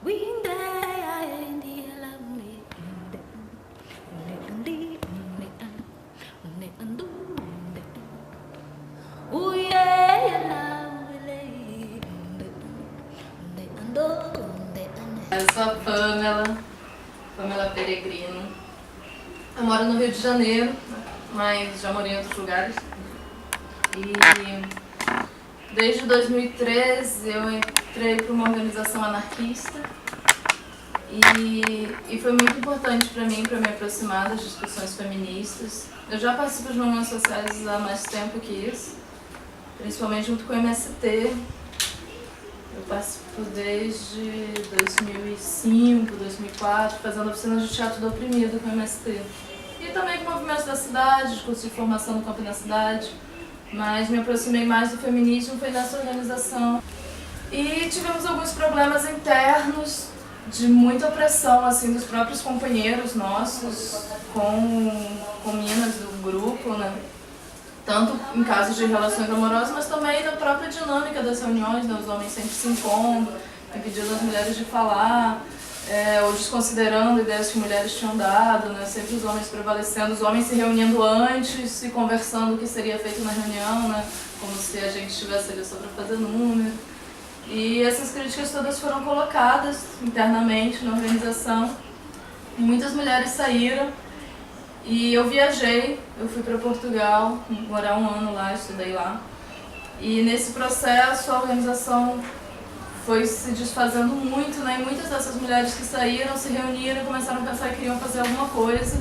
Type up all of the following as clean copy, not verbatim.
Eu sou a Pamela Peregrino. Eu moro no Rio de Janeiro, mas já morei em outros lugares. E desde 2013 eu entrei para uma organização anarquista e foi muito importante para mim, para me aproximar das discussões feministas. Eu já participo de movimentos sociais há mais tempo que isso, principalmente junto com o MST. Eu participo desde 2005, 2004, fazendo oficinas de teatro do oprimido com o MST. E também com movimentos da cidade, curso de formação no campo da cidade. Mas me aproximei mais do feminismo foi nessa organização. E tivemos alguns problemas internos de muita opressão assim, dos próprios companheiros nossos com meninas do grupo, né? Tanto em casos de relações amorosas, mas também na própria dinâmica das reuniões, né? Os homens sempre se impondo, impedindo as mulheres de falar, ou desconsiderando ideias que mulheres tinham dado, né? Sempre os homens prevalecendo, os homens se reunindo antes e conversando o que seria feito na reunião, né? Como se a gente estivesse ali só para fazer número. E essas críticas todas foram colocadas internamente na organização. E muitas mulheres saíram. E eu viajei, eu fui para Portugal, morar um ano lá, estudei lá. E nesse processo a organização foi se desfazendo muito, né? E muitas dessas mulheres que saíram se reuniram e começaram a pensar que queriam fazer alguma coisa,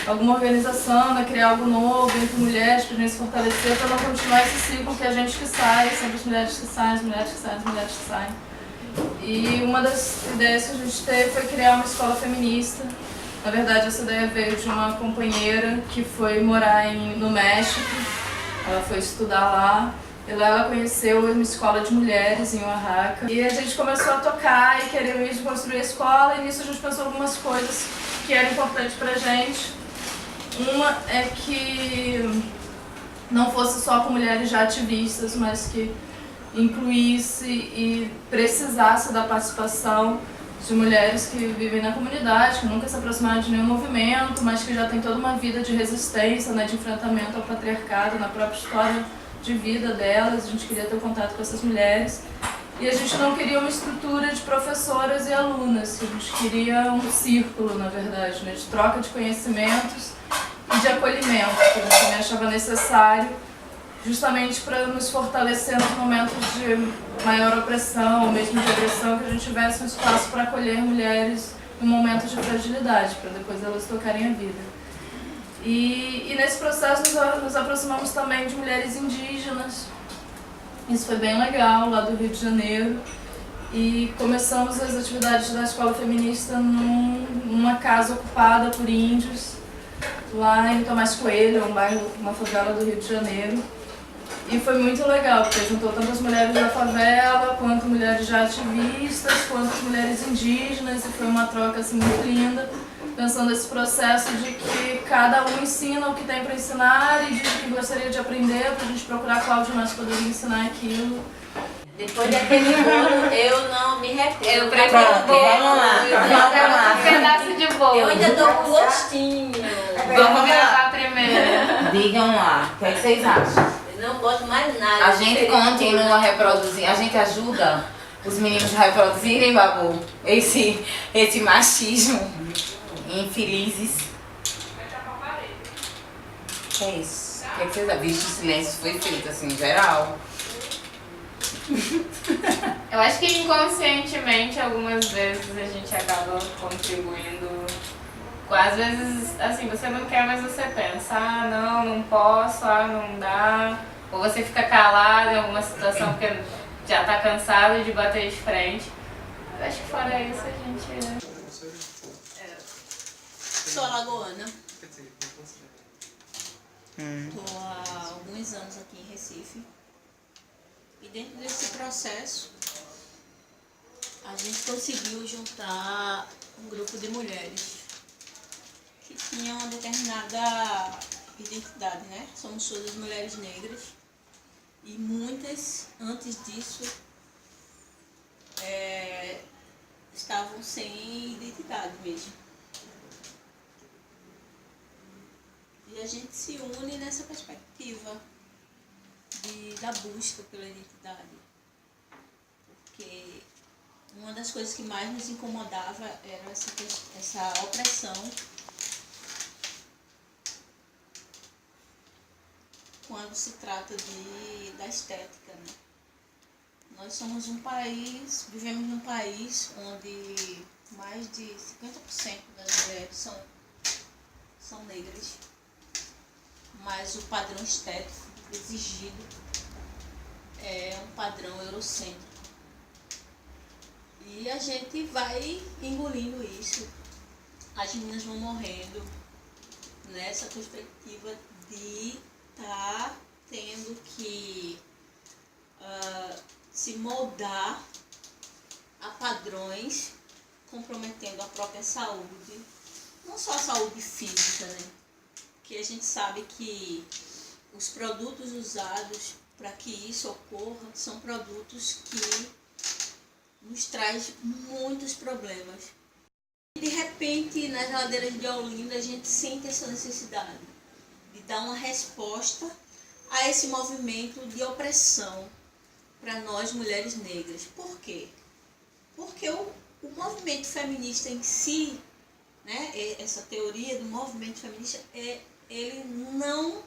alguma organização, né? Criar algo novo entre mulheres para a gente se fortalecer, para não continuar esse ciclo que a gente que sai, sempre as mulheres que saem, as mulheres que saem, as mulheres que saem. E uma das ideias que a gente teve foi criar uma escola feminista. Na verdade, essa ideia veio de uma companheira que foi morar no México. Ela foi estudar lá. E lá ela conheceu uma escola de mulheres em Oaxaca. E a gente começou a tocar e querer mesmo construir a escola. E nisso a gente pensou algumas coisas que eram importantes pra gente. Uma é que não fosse só com mulheres já ativistas, mas que incluísse e precisasse da participação de mulheres que vivem na comunidade, que nunca se aproximaram de nenhum movimento, mas que já têm toda uma vida de resistência, né, de enfrentamento ao patriarcado, na própria história de vida delas. A gente queria ter contato com essas mulheres. E a gente não queria uma estrutura de professoras e alunas, a gente queria um círculo, na verdade, né, de troca de conhecimentos e de acolhimento, que a gente também achava necessário, justamente para nos fortalecer nos momentos de maior opressão, ou mesmo de agressão, que a gente tivesse um espaço para acolher mulheres em momentos de fragilidade, para depois elas tocarem a vida. E nesse processo nos aproximamos também de mulheres indígenas. Isso foi bem legal, lá do Rio de Janeiro. E começamos as atividades da escola feminista numa casa ocupada por índios, lá em Tomás Coelho, um bairro, uma favela do Rio de Janeiro. E foi muito legal, porque juntou tanto as mulheres da favela, quanto mulheres já ativistas, quanto as mulheres indígenas, e foi uma troca assim, muito linda, pensando nesse processo de que cada um ensina o que tem para ensinar e diz o que gostaria de aprender, para a gente procurar qual de nós poderia ensinar aquilo. Depois daquele bolo, eu não me recuso. Eu prefiro bolo. Vamos lá. Um pedaço de bolo. Eu ainda tô com gostinho. Vamos gravar primeiro. Digam lá, o que vocês acham? Eu não gosto mais nada. A gente continua reproduzindo, a gente ajuda os meninos a reproduzirem, Babu, esse machismo infelizes. É isso. O que vocês acham? Visto o silêncio foi feito assim, em geral. Eu acho que inconscientemente algumas vezes a gente acaba contribuindo. Às vezes, assim, você não quer, mas você pensa, não posso, não dá. Ou você fica calado em alguma situação porque já tá cansado de bater de frente. Eu acho que fora isso a gente... Sou alagoana. Estou há alguns anos aqui em Recife. E dentro desse processo, a gente conseguiu juntar um grupo de mulheres que tinham uma determinada identidade, né? Somos todas mulheres negras e muitas, antes disso, estavam sem identidade mesmo. E a gente se une nessa perspectiva da busca pela identidade. Porque uma das coisas que mais nos incomodava era essa opressão quando se trata da estética, né? Nós somos vivemos num país onde mais de 50% das mulheres são negras, mas o padrão estético exigido é um padrão eurocêntrico. E a gente vai engolindo isso, as meninas vão morrendo nessa perspectiva de estar tendo que se moldar a padrões, comprometendo a própria saúde, não só a saúde física, né? Porque a gente sabe que os produtos usados para que isso ocorra são produtos que nos traz muitos problemas. De repente, nas ladeiras de Olinda, a gente sente essa necessidade de dar uma resposta a esse movimento de opressão para nós mulheres negras. Por quê? Porque o movimento feminista em si, né, essa teoria do movimento feminista, ele não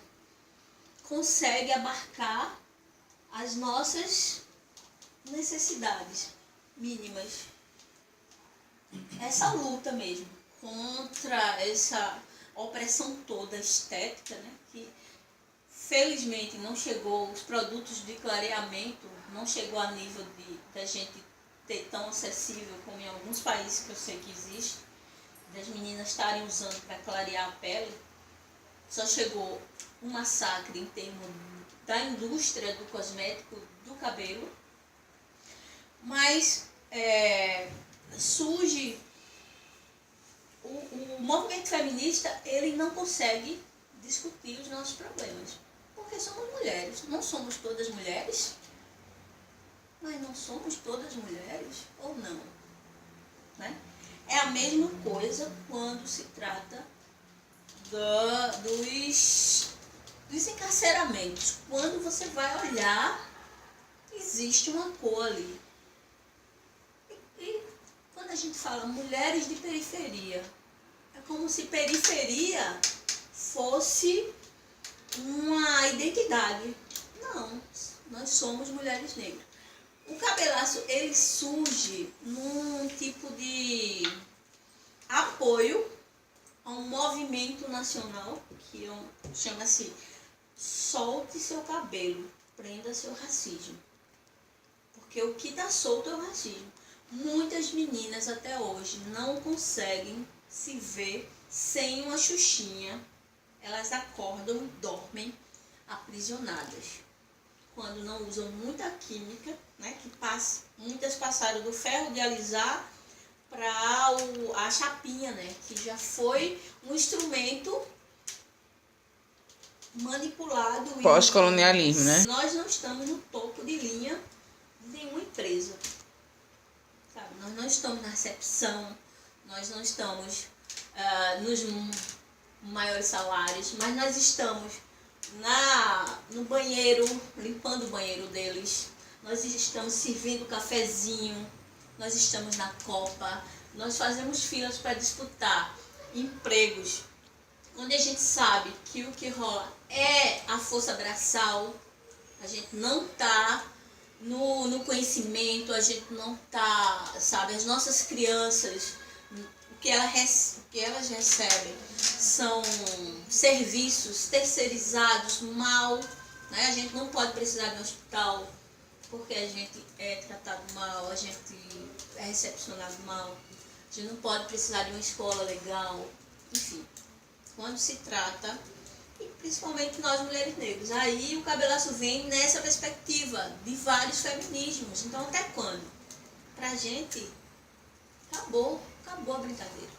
consegue abarcar as nossas necessidades mínimas. Essa luta mesmo contra essa opressão toda estética, né, que felizmente não chegou, os produtos de clareamento não chegou a nível da gente ter tão acessível como em alguns países que eu sei que existe, das meninas estarem usando para clarear a pele. Só chegou um massacre em termos da indústria do cosmético, do cabelo, mas surge o movimento feminista, ele não consegue discutir os nossos problemas, porque somos mulheres. Não somos todas mulheres, mas não somos todas mulheres, ou não, né? É a mesma coisa quando se trata dos encarceramentos. Quando você vai olhar, existe uma cor ali. E quando a gente fala mulheres de periferia, é como se periferia fosse uma identidade. Não, nós somos mulheres negras. O cabelaço, ele surge num tipo de apoio a um movimento nacional que chama-se Solte Seu Cabelo, Prenda Seu Racismo. Porque o que está solto é o racismo. Muitas meninas até hoje não conseguem se ver sem uma xuxinha. Elas acordam e dormem aprisionadas. Quando não usam muita química, né, muitas passaram do ferro de alisar para a chapinha, né, que já foi um instrumento manipulado. Pós-colonialismo, né? Nós não estamos no topo de linha de nenhuma empresa. Sabe? Nós não estamos na recepção, nós não estamos nos maiores salários, mas nós estamos no banheiro, limpando o banheiro deles, nós estamos servindo cafezinho, nós estamos na Copa, nós fazemos filas para disputar empregos, onde a gente sabe que o que rola é a força braçal, a gente não está no conhecimento, a gente não está, sabe, as nossas crianças, o que elas recebem são serviços terceirizados mal, né? A gente não pode precisar de um hospital porque a gente é tratado mal, a gente é recepcionado mal, a gente não pode precisar de uma escola legal, enfim. Quando se trata, e principalmente nós mulheres negras, aí o cabelaço vem nessa perspectiva de vários feminismos. Então até quando? Pra gente, acabou a brincadeira,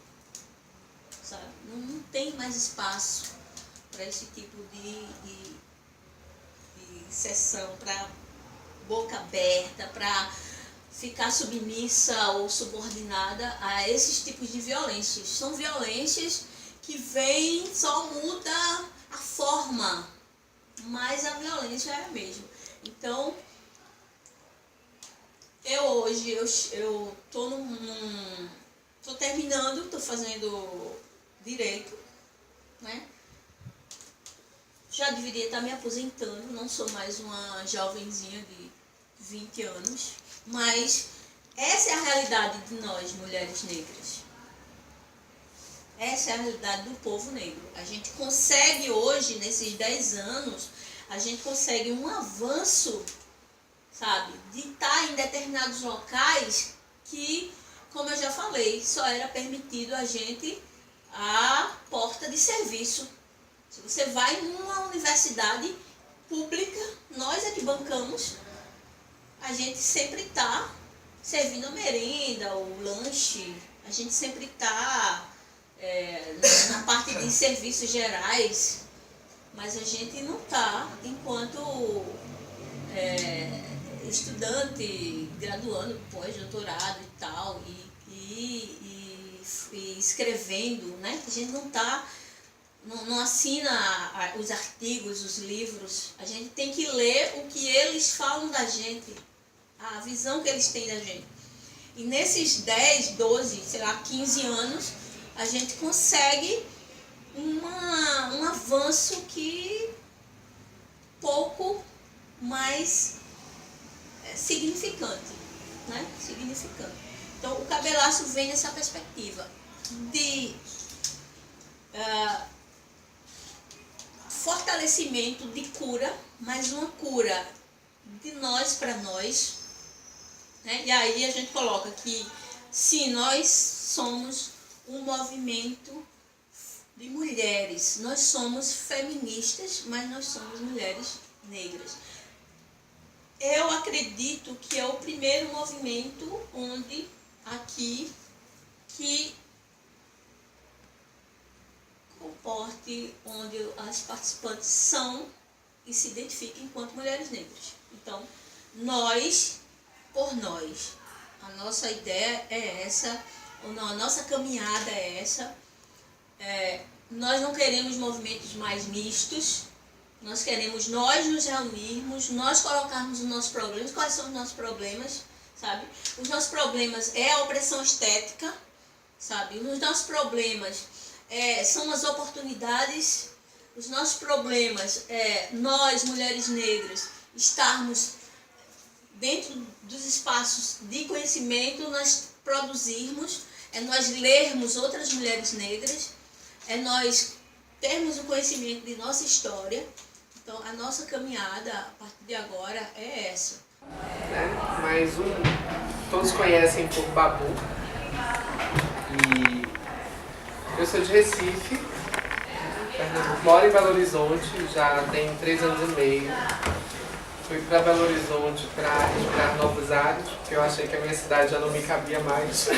sabe? Não tem mais espaço para esse tipo de sessão, para boca aberta, para ficar submissa ou subordinada a esses tipos de violências. São violências que vêm, só muda a forma, mas a violência é a mesma. Então, eu tô terminando, tô fazendo direito, né? Já deveria estar me aposentando, não sou mais uma jovenzinha de 20 anos, mas essa é a realidade de nós, mulheres negras. Essa é a realidade do povo negro. A gente consegue hoje, nesses 10 anos, a gente consegue um avanço, sabe, de estar em determinados locais que, como eu já falei, só era permitido a gente a porta de serviço. Se você vai numa universidade pública, nós é que bancamos, a gente sempre está servindo a merenda, o lanche, a gente sempre está na parte de serviços gerais, mas a gente não está enquanto estudante, graduando, pós-doutorado e tal, e escrevendo, né? A gente não está, não assina os artigos, os livros, a gente tem que ler o que eles falam da gente, a visão que eles têm da gente. E nesses 10, 12, sei lá, 15 anos, a gente consegue um avanço que pouco mais significante, né? Significante. Então, o cabelaço vem nessa perspectiva de fortalecimento, de cura, mas uma cura de nós para nós, né? E aí a gente coloca que se nós somos um movimento de mulheres, nós somos feministas, mas nós somos mulheres negras. Eu acredito que é o primeiro movimento onde aqui que comporte, onde as participantes são e se identificam enquanto mulheres negras. Então, nós por nós. A nossa ideia é essa, a nossa caminhada é essa. Nós não queremos movimentos mais mistos, nós queremos nós nos reunirmos, nós colocarmos os nossos problemas. Quais são os nossos problemas, sabe? Os nossos problemas é a opressão estética, sabe? Os nossos problemas são as oportunidades, os nossos problemas nós, mulheres negras, estarmos dentro dos espaços de conhecimento, nós produzirmos, nós lermos outras mulheres negras, nós termos o conhecimento de nossa história. Então, a nossa caminhada, a partir de agora, é essa. Mais todos conhecem por Babu. E eu sou de Recife, Pernambuco. Moro em Belo Horizonte, já tem 3 anos e meio. Fui para Belo Horizonte para respirar novos ares, porque eu achei que a minha cidade já não me cabia mais.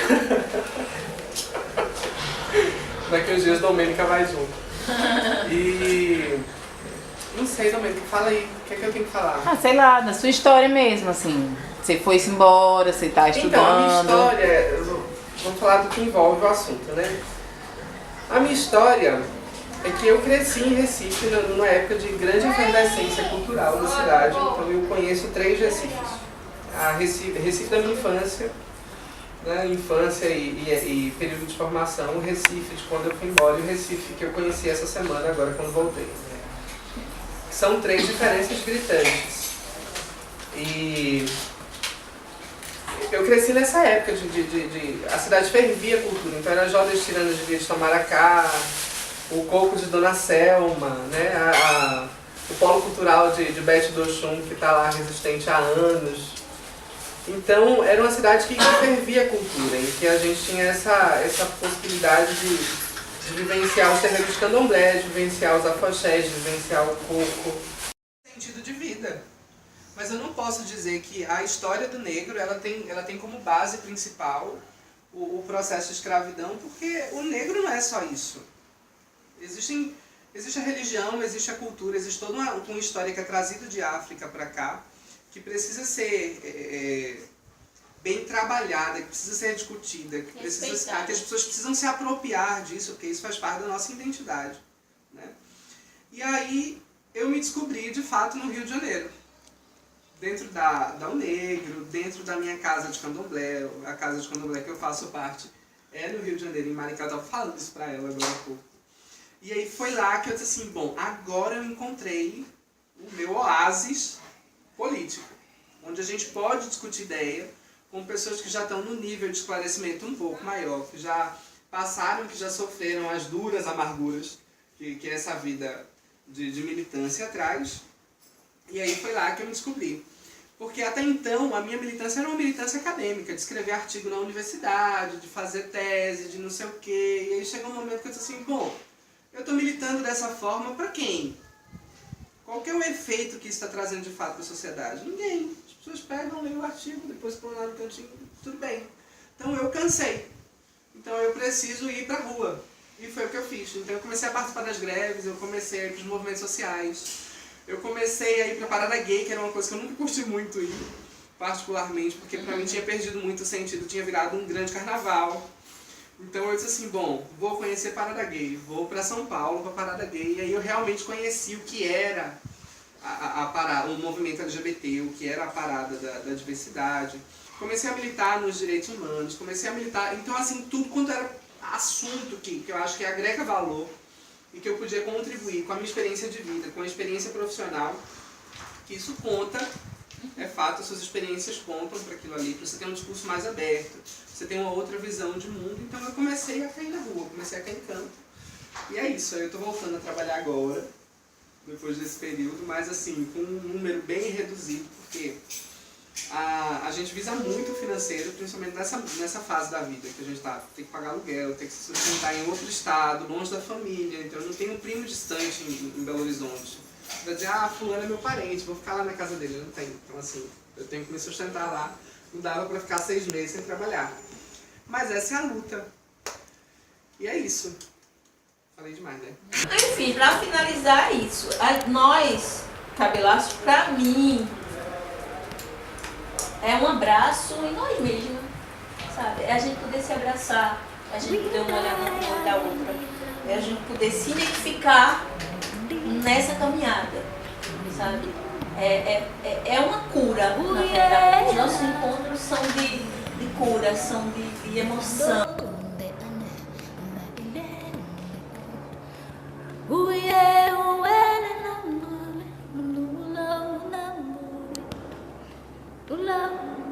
Daqui uns dias Domênica vai junto. E não sei, Domênica, fala aí, o que é que eu tenho que falar? Ah, sei lá, da sua história mesmo, assim. Você foi-se embora, você tá estudando. Então, a minha história, vamos falar do que envolve o assunto, né? A minha história é que eu cresci em Recife numa época de grande efervescência cultural da cidade, então eu conheço 3 Recifes. Recife da minha infância, né, infância e período de formação, o Recife de quando eu fui embora e o Recife que eu conheci essa semana, agora quando voltei. São 3 diferenças gritantes. E eu cresci nessa época a cidade fervia a cultura, então era Jodas Tiranas de Via de Tamaracá, o Coco de Dona Selma, né, o polo cultural de Bete do Oxum, que está lá resistente há anos. Então, era uma cidade que fervia a cultura, em que a gente tinha essa possibilidade de vivenciar os terreiros de candomblé, de vivenciar os afoxés, de vivenciar o coco. Sentido de vida. Mas eu não posso dizer que a história do negro ela tem como base principal o processo de escravidão, porque o negro não é só isso. Existe a religião, existe a cultura, existe toda uma história que é trazida de África para cá, que precisa ser bem trabalhada, que precisa ser discutida, que as pessoas precisam se apropriar disso, porque isso faz parte da nossa identidade, né? E aí eu me descobri, de fato, no Rio de Janeiro. Dentro da O Negro, dentro da minha casa de candomblé, a casa de candomblé que eu faço parte é no Rio de Janeiro, em Maricá. Eu estava falando isso para ela agora há pouco. E aí foi lá que eu disse assim, bom, agora eu encontrei o meu oásis político, onde a gente pode discutir ideia com pessoas que já estão no nível de esclarecimento um pouco maior, que já passaram, que já sofreram as duras amarguras que essa vida de militância traz. E aí foi lá que eu me descobri. Porque até então a minha militância era uma militância acadêmica, de escrever artigo na universidade, de fazer tese, de não sei o quê. E aí chegou um momento que eu disse assim, bom, eu estou militando dessa forma para quem? Qual que é o efeito que isso está trazendo de fato para a sociedade? Ninguém. As pessoas pegam, leem o artigo, depois põem lá no cantinho, tudo bem. Então eu cansei. Então eu preciso ir para a rua. E foi o que eu fiz. Então eu comecei a participar das greves, eu comecei a ir para os movimentos sociais. Eu comecei a ir para a parada gay, que era uma coisa que eu nunca curti muito ir, particularmente, porque para mim tinha perdido muito o sentido, tinha virado um grande carnaval. Então eu disse assim, bom, vou conhecer parada gay, vou para São Paulo para parada gay, e aí eu realmente conheci o que era a parada, o movimento LGBT, o que era a parada da diversidade. Comecei a militar nos direitos humanos, comecei a militar, então assim, tudo quanto era assunto que eu acho que agrega valor, e que eu podia contribuir com a minha experiência de vida, com a experiência profissional, que isso conta, é fato, as suas experiências contam para aquilo ali, para você ter um discurso mais aberto, você tem uma outra visão de mundo. Então eu comecei a cair na rua, comecei a cair em campo. E é isso, aí eu estou voltando a trabalhar agora, depois desse período, mas assim, com um número bem reduzido, porque a gente visa muito o financeiro, principalmente nessa fase da vida que a gente está. Tem que pagar aluguel, tem que se sustentar em outro estado, longe da família. Então eu não tenho um primo distante em Belo Horizonte. Vai dizer, fulano é meu parente, vou ficar lá na casa dele. Eu não tenho. Então assim, eu tenho que me sustentar lá. Não dava para ficar 6 meses sem trabalhar. Mas essa é a luta. E é isso. Falei demais, né? Enfim, para finalizar isso, nós, Cabelaços, para mim, é um abraço em nós mesmos, sabe? É a gente poder se abraçar, a gente poder uma olhar no olho da outra, é a gente poder se identificar nessa caminhada, sabe? É uma cura, na verdade. Os nossos encontros são de cura, são de emoção. Love.